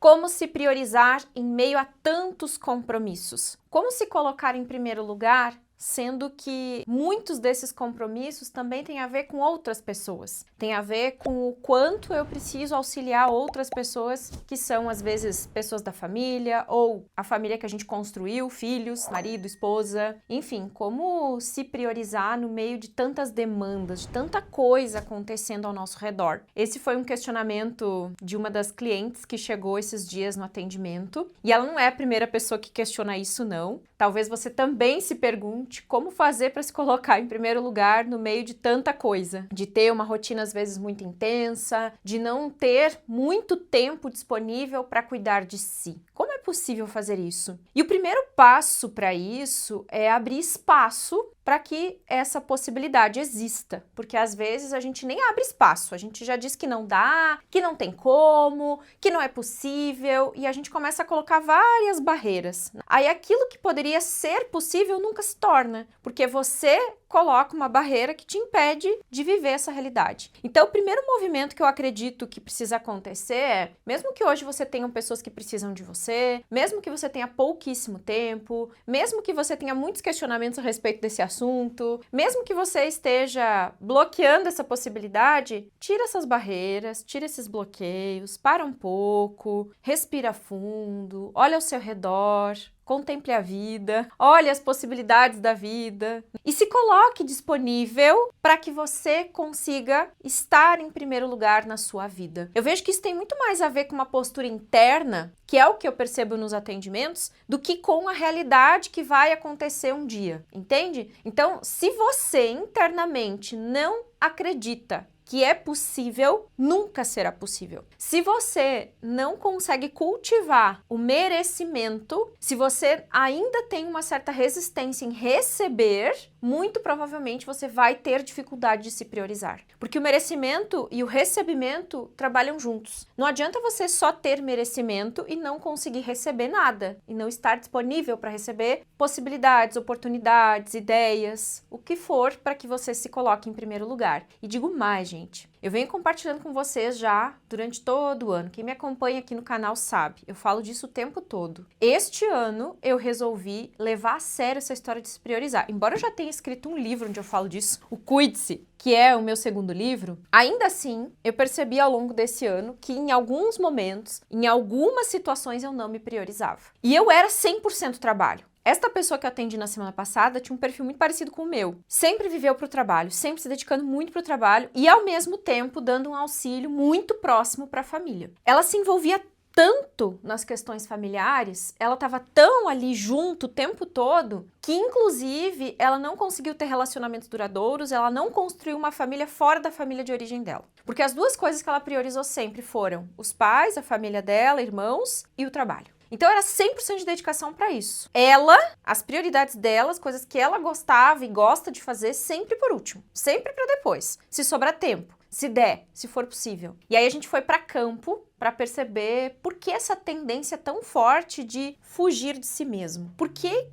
Como se priorizar em meio a tantos compromissos? Como se colocar em primeiro lugar, sendo que muitos desses compromissos também têm a ver com outras pessoas. Tem a ver com o quanto eu preciso auxiliar outras pessoas que são, às vezes, pessoas da família ou a família que a gente construiu, filhos, marido, esposa, enfim, como se priorizar no meio de tantas demandas, de tanta coisa acontecendo ao nosso redor. Esse foi um questionamento de uma das clientes que chegou esses dias no atendimento e ela não é a primeira pessoa que questiona isso, não. Talvez você também se pergunte como fazer para se colocar em primeiro lugar no meio de tanta coisa, de ter uma rotina às vezes muito intensa, de não ter muito tempo disponível para cuidar de si. Como é possível fazer isso? E o primeiro passo para isso é abrir espaço para que essa possibilidade exista, porque às vezes a gente nem abre espaço, a gente já diz que não dá, que não tem como, que não é possível, e a gente começa a colocar várias barreiras. Aí aquilo que poderia ser possível nunca se torna, porque você coloca uma barreira que te impede de viver essa realidade. Então, o primeiro movimento que eu acredito que precisa acontecer é, mesmo que hoje você tenha pessoas que precisam de você, mesmo que você tenha pouquíssimo tempo, mesmo que você tenha muitos questionamentos a respeito desse assunto, mesmo que você esteja bloqueando essa possibilidade, tira essas barreiras, tira esses bloqueios, para um pouco, respira fundo, olha ao seu redor, contemple a vida, olhe as possibilidades da vida e se coloque disponível para que você consiga estar em primeiro lugar na sua vida. Eu vejo que isso tem muito mais a ver com uma postura interna, que é o que eu percebo nos atendimentos, do que com a realidade que vai acontecer um dia, entende? Então, se você internamente não acredita que é possível, nunca será possível. Se você não consegue cultivar o merecimento, se você ainda tem uma certa resistência em receber, muito provavelmente você vai ter dificuldade de se priorizar. Porque o merecimento e o recebimento trabalham juntos. Não adianta você só ter merecimento e não conseguir receber nada, e não estar disponível para receber possibilidades, oportunidades, ideias, o que for para que você se coloque em primeiro lugar. E digo mais, gente. Eu venho compartilhando com vocês já durante todo o ano. Quem me acompanha aqui no canal sabe, eu falo disso o tempo todo. Este ano eu resolvi levar a sério essa história de se priorizar. Embora eu já tenha escrito um livro onde eu falo disso, o Cuide-se, que é o meu segundo livro, ainda assim eu percebi ao longo desse ano que em alguns momentos, em algumas situações eu não me priorizava. E eu era 100% trabalho. Esta pessoa que eu atendi na semana passada tinha um perfil muito parecido com o meu. Sempre viveu para o trabalho, sempre se dedicando muito para o trabalho e, ao mesmo tempo, dando um auxílio muito próximo para a família. Ela se envolvia tanto nas questões familiares, ela estava tão ali junto o tempo todo, que, inclusive, ela não conseguiu ter relacionamentos duradouros, ela não construiu uma família fora da família de origem dela. Porque as duas coisas que ela priorizou sempre foram os pais, a família dela, irmãos e o trabalho. Então era 100% de dedicação para isso. Ela, as prioridades dela, as coisas que ela gostava e gosta de fazer, sempre por último, sempre para depois, se sobrar tempo, se der, se for possível. E aí a gente foi para campo para perceber por que essa tendência tão forte de fugir de si mesmo. Por que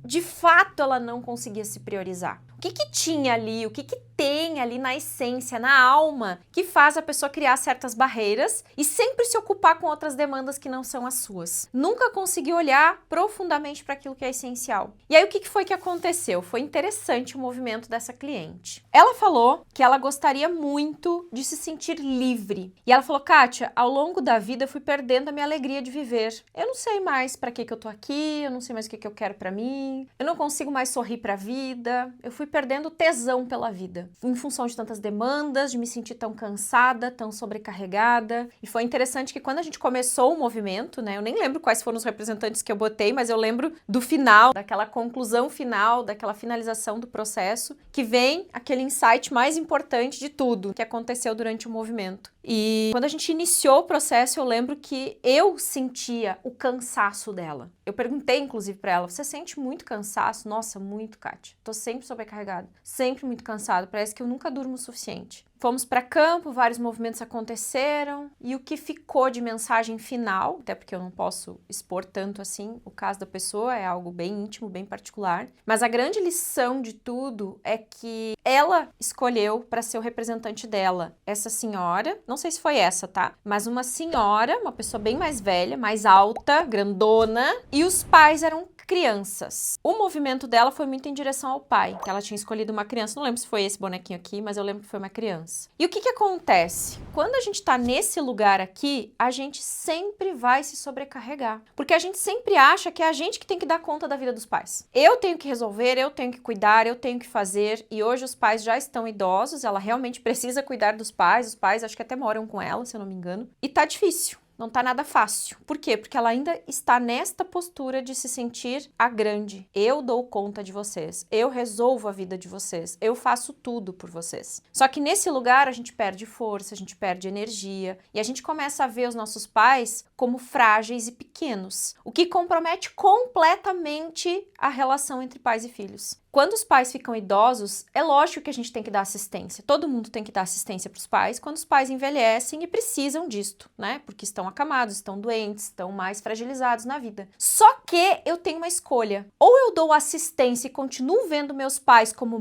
de fato ela não conseguia se priorizar? O que tinha ali, o que tem ali na essência, na alma, que faz a pessoa criar certas barreiras e sempre se ocupar com outras demandas que não são as suas? Nunca conseguiu olhar profundamente para aquilo que é essencial. E aí o que foi que aconteceu? Foi interessante o movimento dessa cliente. Ela falou que ela gostaria muito de se sentir livre. E ela falou, Kátia, ao longo da vida eu fui perdendo a minha alegria de viver. Eu não sei mais para que eu tô aqui, eu não sei mais o que eu quero para mim, eu não consigo mais sorrir para a vida, eu fui perdendo tesão pela vida, em função de tantas demandas, de me sentir tão cansada, tão sobrecarregada. E foi interessante que quando a gente começou o movimento, né, eu nem lembro quais foram os representantes que eu botei, mas eu lembro do final, daquela conclusão final, daquela finalização do processo, que vem aquele insight mais importante de tudo que aconteceu durante o movimento. E quando a gente iniciou o processo, eu lembro que eu sentia o cansaço dela. Eu perguntei, inclusive, para ela, você sente muito cansaço? Nossa, muito, Kátia. Tô sempre sobrecarregada, sempre muito cansada. Parece que eu nunca durmo o suficiente. Fomos para campo, vários movimentos aconteceram e o que ficou de mensagem final, até porque eu não posso expor tanto assim o caso da pessoa, é algo bem íntimo, bem particular, mas a grande lição de tudo é que ela escolheu para ser o representante dela essa senhora, não sei se foi essa, tá? Mas uma senhora, uma pessoa bem mais velha, mais alta, grandona, e os pais eram crianças. O movimento dela foi muito em direção ao pai, que ela tinha escolhido uma criança. Não lembro se foi esse bonequinho aqui, mas eu lembro que foi uma criança. E o que acontece? Quando a gente tá nesse lugar aqui, a gente sempre vai se sobrecarregar. Porque a gente sempre acha que é a gente que tem que dar conta da vida dos pais. Eu tenho que resolver, eu tenho que cuidar, eu tenho que fazer. E hoje os pais já estão idosos, ela realmente precisa cuidar dos pais. Os pais acho que até moram com ela, se eu não me engano. E tá difícil. Não tá nada fácil. Por quê? Porque ela ainda está nesta postura de se sentir a grande. Eu dou conta de vocês. Eu resolvo a vida de vocês. Eu faço tudo por vocês. Só que nesse lugar a gente perde força, a gente perde energia e a gente começa a ver os nossos pais como frágeis e pequenos, o que compromete completamente a relação entre pais e filhos. Quando os pais ficam idosos, é lógico que a gente tem que dar assistência. Todo mundo tem que dar assistência para os pais quando os pais envelhecem e precisam disto, né? Porque estão acamados, estão doentes, estão mais fragilizados na vida. Só que eu tenho uma escolha. Ou eu dou assistência e continuo vendo meus pais, como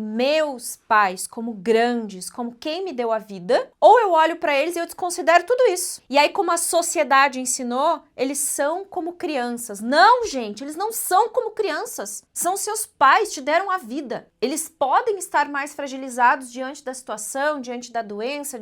grandes, como quem me deu a vida, ou eu olho para eles e eu desconsidero tudo isso. E aí, como a sociedade ensinou, eles são como crianças. Não, gente, eles não são como crianças. São seus pais, te deram a vida. Eles podem estar mais fragilizados diante da situação, diante da doença,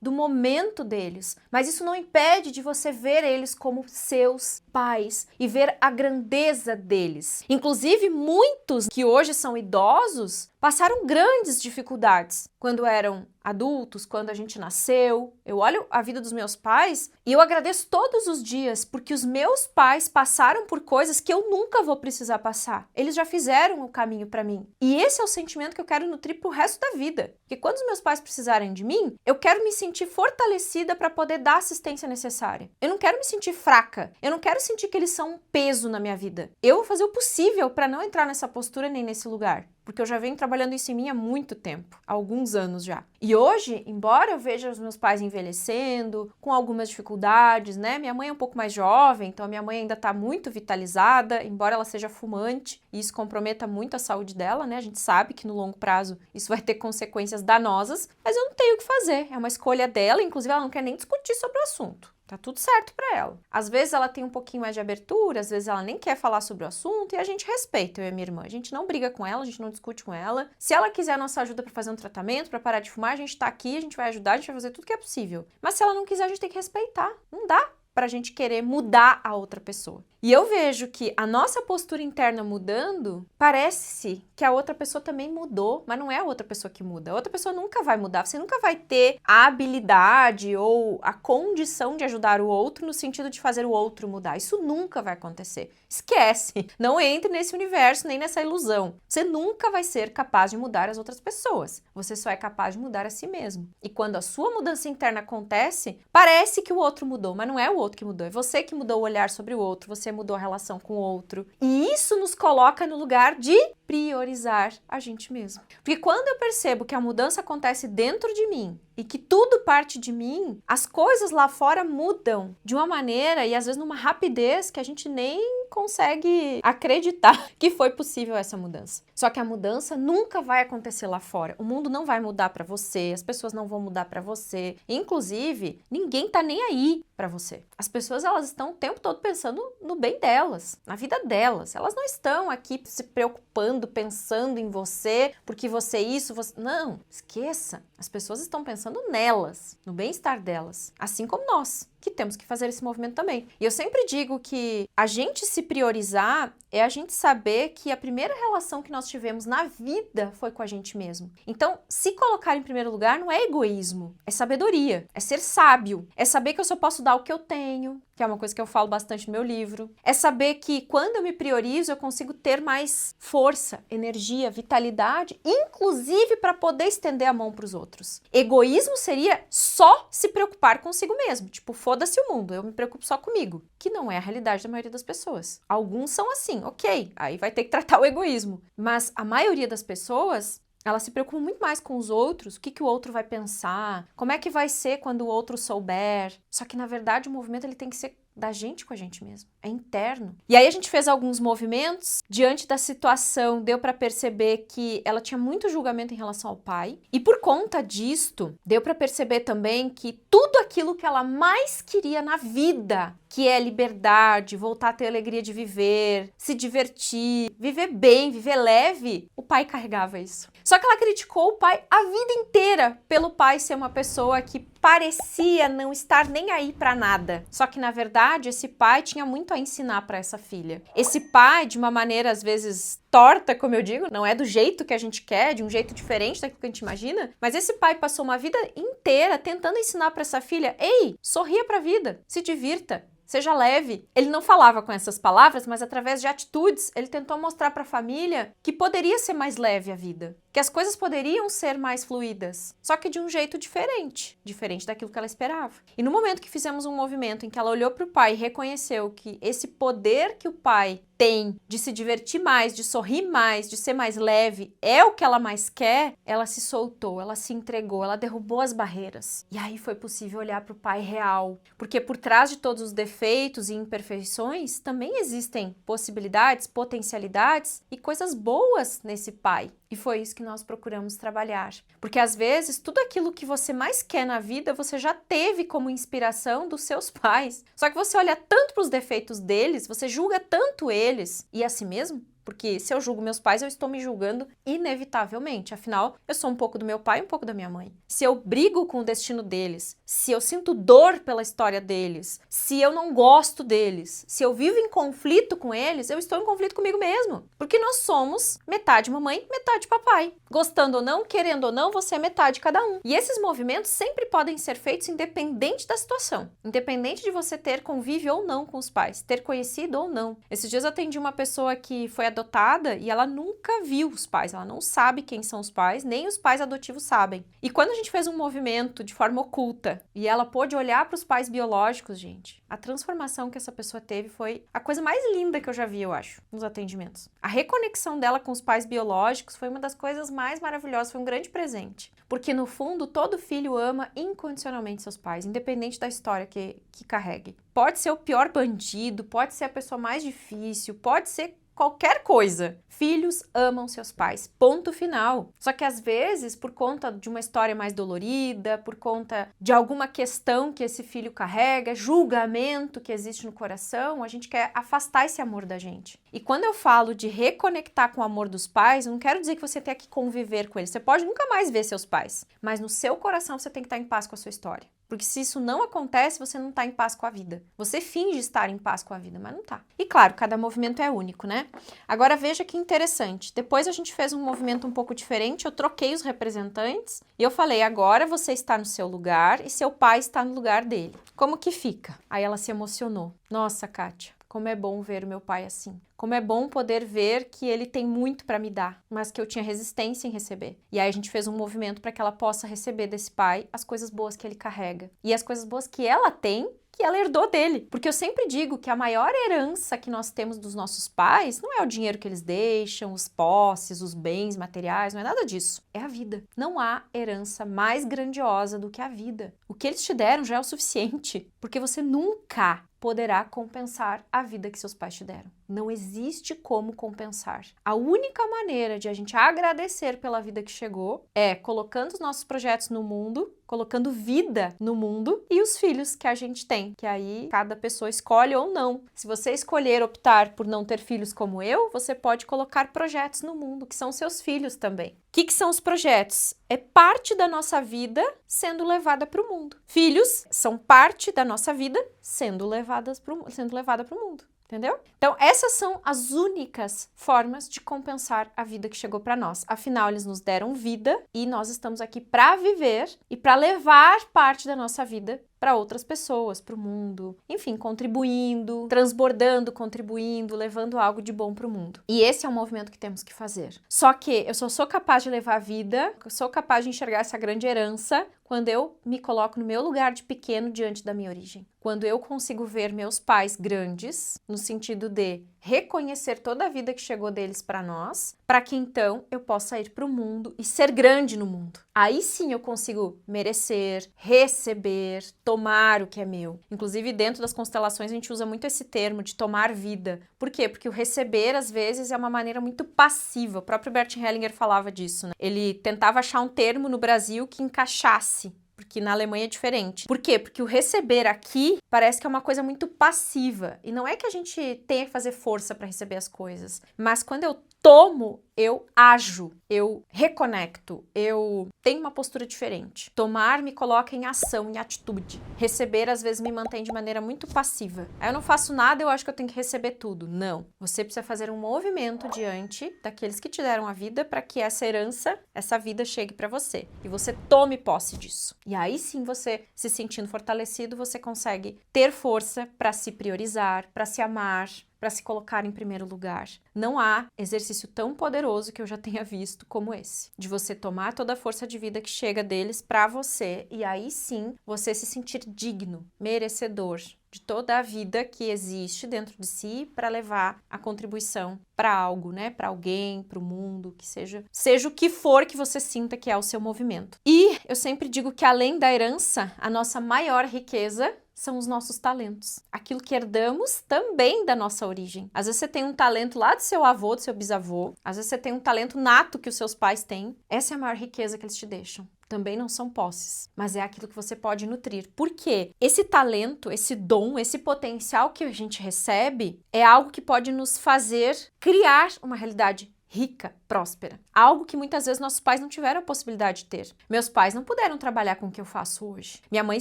do momento deles, mas isso não impede de você ver eles como seus pais e ver a grandeza deles. Inclusive, muitos que hoje são idosos passaram grandes dificuldades quando eram adultos, quando a gente nasceu. Eu olho a vida dos meus pais e eu agradeço todos os dias porque os meus pais passaram por coisas que eu nunca vou precisar passar. Eles já fizeram o caminho para mim. E esse é o sentimento que eu quero nutrir pro resto da vida. Porque quando os meus pais precisarem de mim, eu quero me sentir fortalecida para poder dar a assistência necessária. Eu não quero me sentir fraca. Eu não quero sentir que eles são um peso na minha vida. Eu vou fazer o possível para não entrar nessa postura nem nesse lugar. Porque eu já venho trabalhando isso em mim há muito tempo, há alguns anos já. E hoje, embora eu veja os meus pais envelhecendo, com algumas dificuldades, né? Minha mãe é um pouco mais jovem, então a minha mãe ainda tá muito vitalizada, embora ela seja fumante, e isso comprometa muito a saúde dela, né? A gente sabe que no longo prazo isso vai ter consequências danosas, mas eu não tenho o que fazer, é uma escolha dela, inclusive ela não quer nem discutir sobre o assunto. Tá tudo certo pra ela. Às vezes ela tem um pouquinho mais de abertura, às vezes ela nem quer falar sobre o assunto e a gente respeita, eu e a minha irmã. A gente não briga com ela, a gente não discute com ela. Se ela quiser a nossa ajuda pra fazer um tratamento, pra parar de fumar, a gente tá aqui, a gente vai ajudar, a gente vai fazer tudo que é possível. Mas se ela não quiser, a gente tem que respeitar. Não dá pra gente querer mudar a outra pessoa. E eu vejo que a nossa postura interna mudando, parece que a outra pessoa também mudou, mas não é a outra pessoa que muda. A outra pessoa nunca vai mudar, você nunca vai ter a habilidade ou a condição de ajudar o outro no sentido de fazer o outro mudar. Isso nunca vai acontecer. Esquece, não entre nesse universo nem nessa ilusão. Você nunca vai ser capaz de mudar as outras pessoas. Você só é capaz de mudar a si mesmo. E quando a sua mudança interna acontece, parece que o outro mudou, mas não é o outro que mudou, é você que mudou o olhar sobre o outro, você mudou a relação com o outro. E isso nos coloca no lugar de priorizar a gente mesmo. Porque quando eu percebo que a mudança acontece dentro de mim e que tudo parte de mim, as coisas lá fora mudam de uma maneira e às vezes numa rapidez que a gente nem consegue acreditar que foi possível essa mudança. Só que a mudança nunca vai acontecer lá fora. O mundo não vai mudar para você, as pessoas não vão mudar para você. Inclusive, ninguém tá nem aí para você. As pessoas, elas estão o tempo todo pensando no bem delas, na vida delas. Elas não estão aqui se preocupando, pensando em você, porque você isso, você... Não, esqueça. As pessoas estão pensando nelas, no bem-estar delas, assim como nós, que temos que fazer esse movimento também. E eu sempre digo que a gente se priorizar é a gente saber que a primeira relação que nós tivemos na vida foi com a gente mesmo. Então, se colocar em primeiro lugar não é egoísmo, é sabedoria, é ser sábio, é saber que eu só posso dar o que eu tenho, que é uma coisa que eu falo bastante no meu livro, é saber que quando eu me priorizo eu consigo ter mais força, energia, vitalidade, inclusive para poder estender a mão para os outros. Egoísmo seria só se preocupar consigo mesmo, tipo, foda-se o mundo, eu me preocupo só comigo, que não é a realidade da maioria das pessoas. Alguns são assim, ok, aí vai ter que tratar o egoísmo, mas a maioria das pessoas Ela se preocupa muito mais com os outros, o que que o outro vai pensar, como é que vai ser quando o outro souber. Só que, na verdade, o movimento ele tem que ser da gente com a gente mesmo, é interno. E aí a gente fez alguns movimentos, diante da situação deu para perceber que ela tinha muito julgamento em relação ao pai, e por conta disto, deu para perceber também que tudo aquilo que ela mais queria na vida, que é liberdade, voltar a ter alegria de viver, se divertir, viver bem, viver leve, o pai carregava isso. Só que ela criticou o pai a vida inteira pelo pai ser uma pessoa que parecia não estar nem aí pra nada. Só que, na verdade, esse pai tinha muito a ensinar pra essa filha. Esse pai, de uma maneira, às vezes, torta, como eu digo, não é do jeito que a gente quer, de um jeito diferente daquilo que a gente imagina, mas esse pai passou uma vida inteira tentando ensinar pra essa filha: ei, sorria pra vida, se divirta, seja leve. Ele não falava com essas palavras, mas através de atitudes, ele tentou mostrar para a família que poderia ser mais leve a vida, que as coisas poderiam ser mais fluídas, só que de um jeito diferente daquilo que ela esperava. E no momento que fizemos um movimento em que ela olhou para o pai e reconheceu que esse poder que o pai tem de se divertir mais, de sorrir mais, de ser mais leve, é o que ela mais quer, ela se soltou, ela se entregou, ela derrubou as barreiras. E aí foi possível olhar para o pai real, porque por trás de todos os defeitos e imperfeições, também existem possibilidades, potencialidades e coisas boas nesse pai. E foi isso que nós procuramos trabalhar. Porque às vezes tudo aquilo que você mais quer na vida, você já teve como inspiração dos seus pais. Só que você olha tanto para os defeitos deles, você julga tanto eles e a si mesmo. Porque se eu julgo meus pais, eu estou me julgando inevitavelmente. Afinal, eu sou um pouco do meu pai e um pouco da minha mãe. Se eu brigo com o destino deles, se eu sinto dor pela história deles, se eu não gosto deles, se eu vivo em conflito com eles, eu estou em conflito comigo mesmo. Porque nós somos metade mamãe, metade papai. Gostando ou não, querendo ou não, você é metade cada um. E esses movimentos sempre podem ser feitos independente da situação. Independente de você ter convívio ou não com os pais, ter conhecido ou não. Esses dias eu atendi uma pessoa que foi adotada e ela nunca viu os pais, ela não sabe quem são os pais, nem os pais adotivos sabem. E quando a gente fez um movimento de forma oculta e ela pôde olhar para os pais biológicos, gente, a transformação que essa pessoa teve foi a coisa mais linda que eu já vi, eu acho, nos atendimentos. A reconexão dela com os pais biológicos foi uma das coisas mais maravilhosas, foi um grande presente. Porque no fundo, todo filho ama incondicionalmente seus pais, independente da história que carregue. Pode ser o pior bandido, pode ser a pessoa mais difícil, pode ser qualquer coisa. Filhos amam seus pais, ponto final. Só que às vezes, por conta de uma história mais dolorida, por conta de alguma questão que esse filho carrega, julgamento que existe no coração, a gente quer afastar esse amor da gente. E quando eu falo de reconectar com o amor dos pais, eu não quero dizer que você tem que conviver com eles. Você pode nunca mais ver seus pais, mas no seu coração você tem que estar em paz com a sua história. Porque se isso não acontece, você não está em paz com a vida. Você finge estar em paz com a vida, mas não está. E claro, cada movimento é único, né? Agora veja que interessante. Depois a gente fez um movimento um pouco diferente, eu troquei os representantes e eu falei, agora você está no seu lugar e seu pai está no lugar dele. Como que fica? Aí ela se emocionou. Nossa, Kátia, como é bom ver o meu pai assim. Como é bom poder ver que ele tem muito para me dar, mas que eu tinha resistência em receber. E aí a gente fez um movimento para que ela possa receber desse pai as coisas boas que ele carrega. E as coisas boas que ela tem, que ela herdou dele. Porque eu sempre digo que a maior herança que nós temos dos nossos pais não é o dinheiro que eles deixam, os posses, os bens materiais, não é nada disso. É a vida. Não há herança mais grandiosa do que a vida. O que eles te deram já é o suficiente, porque você nunca poderá compensar a vida que seus pais te deram. Não existe como compensar. A única maneira de a gente agradecer pela vida que chegou é colocando os nossos projetos no mundo, colocando vida no mundo e os filhos que a gente tem, que aí cada pessoa escolhe ou não. Se você escolher optar por não ter filhos como eu, você pode colocar projetos no mundo, que são seus filhos também. O que são os projetos? É parte da nossa vida sendo levada para o mundo. Filhos são parte da nossa vida sendo levada para o mundo. Entendeu? Então, essas são as únicas formas de compensar a vida que chegou para nós. Afinal, eles nos deram vida e nós estamos aqui para viver e para levar parte da nossa vida para outras pessoas, para o mundo, enfim, contribuindo, transbordando, contribuindo, levando algo de bom para o mundo. E esse é o movimento que temos que fazer. Só que eu só sou capaz de levar a vida, eu sou capaz de enxergar essa grande herança quando eu me coloco no meu lugar de pequeno diante da minha origem. Quando eu consigo ver meus pais grandes, no sentido de reconhecer toda a vida que chegou deles para nós, para que então eu possa ir para o mundo e ser grande no mundo. Aí sim eu consigo merecer, receber, tomar o que é meu. Inclusive, dentro das constelações, a gente usa muito esse termo de tomar vida. Por quê? Porque o receber, às vezes, é uma maneira muito passiva. O próprio Bert Hellinger falava disso, né? Ele tentava achar um termo no Brasil que encaixasse, porque na Alemanha é diferente. Por quê? Porque o receber aqui parece que é uma coisa muito passiva. E não é que a gente tenha que fazer força para receber as coisas, mas quando eu tomo, eu ajo, eu reconecto, eu tenho uma postura diferente. Tomar me coloca em ação, em atitude. Receber, às vezes, me mantém de maneira muito passiva. Aí eu não faço nada, eu acho que eu tenho que receber tudo. Não. Você precisa fazer um movimento diante daqueles que te deram a vida para que essa herança, essa vida chegue para você. E você tome posse disso. E aí sim, você se sentindo fortalecido, você consegue ter força para se priorizar, para se amar, para se colocar em primeiro lugar. Não há exercício tão poderoso que eu já tenha visto como esse, de você tomar toda a força de vida que chega deles para você e aí sim você se sentir digno, merecedor de toda a vida que existe dentro de si para levar a contribuição para algo, né? Para alguém, para o mundo, que seja o que for que você sinta que é o seu movimento. E eu sempre digo que além da herança, a nossa maior riqueza são os nossos talentos. Aquilo que herdamos também da nossa origem. Às vezes você tem um talento lá do seu avô, do seu bisavô. Às vezes você tem um talento nato que os seus pais têm. Essa é a maior riqueza que eles te deixam. Também não são posses, mas é aquilo que você pode nutrir. Por quê? Esse talento, esse dom, esse potencial que a gente recebe é algo que pode nos fazer criar uma realidade rica, próspera. Algo que muitas vezes nossos pais não tiveram a possibilidade de ter. Meus pais não puderam trabalhar com o que eu faço hoje. Minha mãe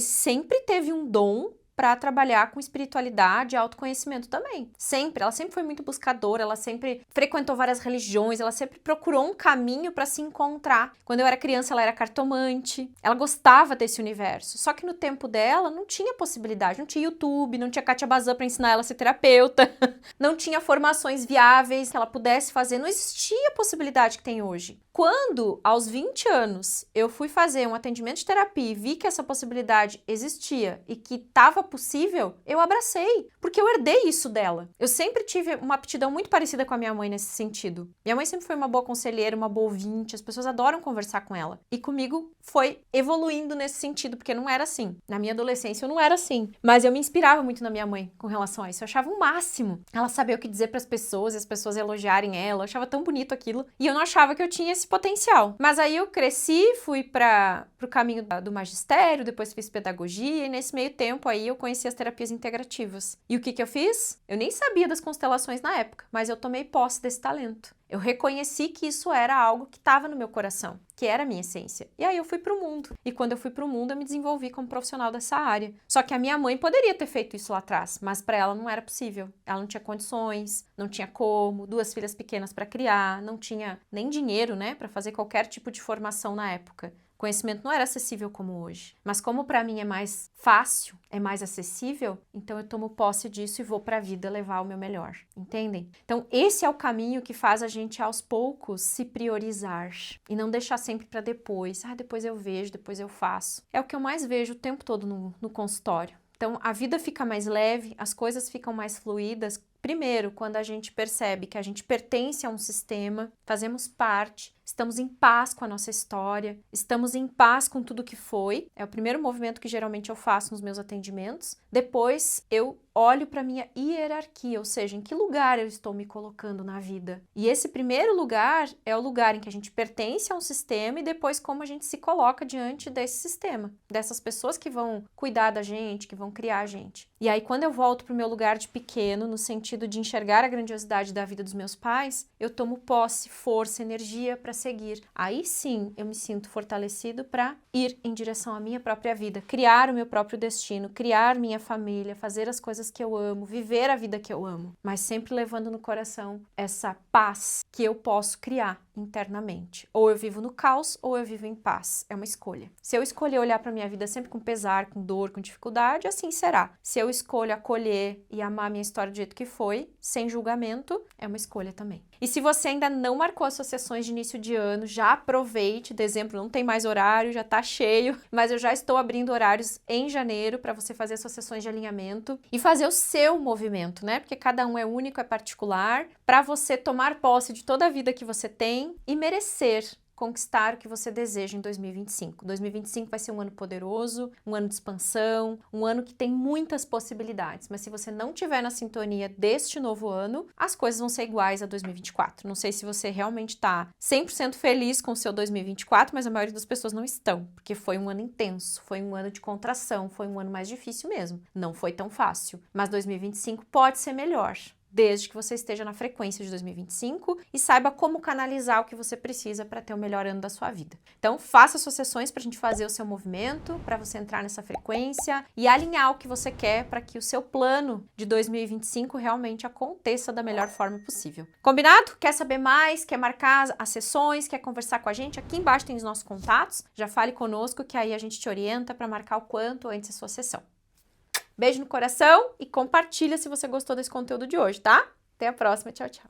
sempre teve um dom para trabalhar com espiritualidade e autoconhecimento também. Sempre. Ela sempre foi muito buscadora, ela sempre frequentou várias religiões, ela sempre procurou um caminho para se encontrar. Quando eu era criança, ela era cartomante, ela gostava desse universo. Só que no tempo dela, não tinha possibilidade, não tinha YouTube, não tinha Kátia Bazan para ensinar ela a ser terapeuta, não tinha formações viáveis que ela pudesse fazer, não existia a possibilidade que tem hoje. Quando, aos 20 anos, eu fui fazer um atendimento de terapia e vi que essa possibilidade existia e que estava possível, eu abracei, porque eu herdei isso dela. Eu sempre tive uma aptidão muito parecida com a minha mãe nesse sentido. Minha mãe sempre foi uma boa conselheira, uma boa ouvinte, as pessoas adoram conversar com ela. E comigo foi evoluindo nesse sentido, porque não era assim. Na minha adolescência eu não era assim, mas eu me inspirava muito na minha mãe com relação a isso. Eu achava o máximo ela saber o que dizer para as pessoas e as pessoas elogiarem ela. Eu achava tão bonito aquilo e eu não achava que eu tinha esse potencial. Mas aí eu cresci, fui para o caminho do magistério, depois fiz pedagogia e nesse meio tempo aí eu conheci as terapias integrativas. E o que eu fiz? Eu nem sabia das constelações na época, mas eu tomei posse desse talento. Eu reconheci que isso era algo que estava no meu coração, que era a minha essência. E aí eu fui para o mundo. E quando eu fui para o mundo, eu me desenvolvi como profissional dessa área. Só que a minha mãe poderia ter feito isso lá atrás, mas para ela não era possível. Ela não tinha condições, não tinha como, 2 filhas pequenas para criar, não tinha nem dinheiro, né, para fazer qualquer tipo de formação na época. O conhecimento não era acessível como hoje. Mas como para mim é mais fácil, é mais acessível, então eu tomo posse disso e vou para a vida levar o meu melhor. Entendem? Então esse é o caminho que faz a gente aos poucos se priorizar e não deixar sempre para depois. Depois eu vejo, depois eu faço. É o que eu mais vejo o tempo todo no consultório. Então a vida fica mais leve, as coisas ficam mais fluidas. Primeiro, quando a gente percebe que a gente pertence a um sistema, fazemos parte, estamos em paz com a nossa história, estamos em paz com tudo que foi. É o primeiro movimento que geralmente eu faço nos meus atendimentos. Depois, eu olho para minha hierarquia, ou seja, em que lugar eu estou me colocando na vida. E esse primeiro lugar é o lugar em que a gente pertence a um sistema e depois como a gente se coloca diante desse sistema, dessas pessoas que vão cuidar da gente, que vão criar a gente. E aí, quando eu volto para o meu lugar de pequeno, no sentido de enxergar a grandiosidade da vida dos meus pais, eu tomo posse, força, energia para seguir. Aí sim, eu me sinto fortalecido para ir em direção à minha própria vida, criar o meu próprio destino, criar minha família, fazer as coisas que eu amo, viver a vida que eu amo, mas sempre levando no coração essa paz que eu posso criar internamente. Ou eu vivo no caos, ou eu vivo em paz. É uma escolha. Se eu escolher olhar para minha vida sempre com pesar, com dor, com dificuldade, assim será. Se eu escolho acolher e amar a minha história do jeito que foi, sem julgamento, é uma escolha também. E se você ainda não marcou as suas sessões de início de ano, já aproveite. Dezembro não tem mais horário, já tá cheio, mas eu já estou abrindo horários em janeiro para você fazer suas sessões de alinhamento e fazer o seu movimento, né? Porque cada um é único, é particular, para você tomar posse de toda a vida que você tem e merecer conquistar o que você deseja em 2025. 2025 vai ser um ano poderoso, um ano de expansão, um ano que tem muitas possibilidades, mas se você não estiver na sintonia deste novo ano, as coisas vão ser iguais a 2024. Não sei se você realmente está 100% feliz com o seu 2024, mas a maioria das pessoas não estão, porque foi um ano intenso, foi um ano de contração, foi um ano mais difícil mesmo. Não foi tão fácil, mas 2025 pode ser melhor, desde que você esteja na frequência de 2025 e saiba como canalizar o que você precisa para ter o melhor ano da sua vida. Então, faça suas sessões para a gente fazer o seu movimento, para você entrar nessa frequência e alinhar o que você quer para que o seu plano de 2025 realmente aconteça da melhor forma possível. Combinado? Quer saber mais? Quer marcar as sessões? Quer conversar com a gente? Aqui embaixo tem os nossos contatos. Já fale conosco que aí a gente te orienta para marcar o quanto antes a sua sessão. Beijo no coração e compartilha se você gostou desse conteúdo de hoje, tá? Até a próxima, tchau, tchau.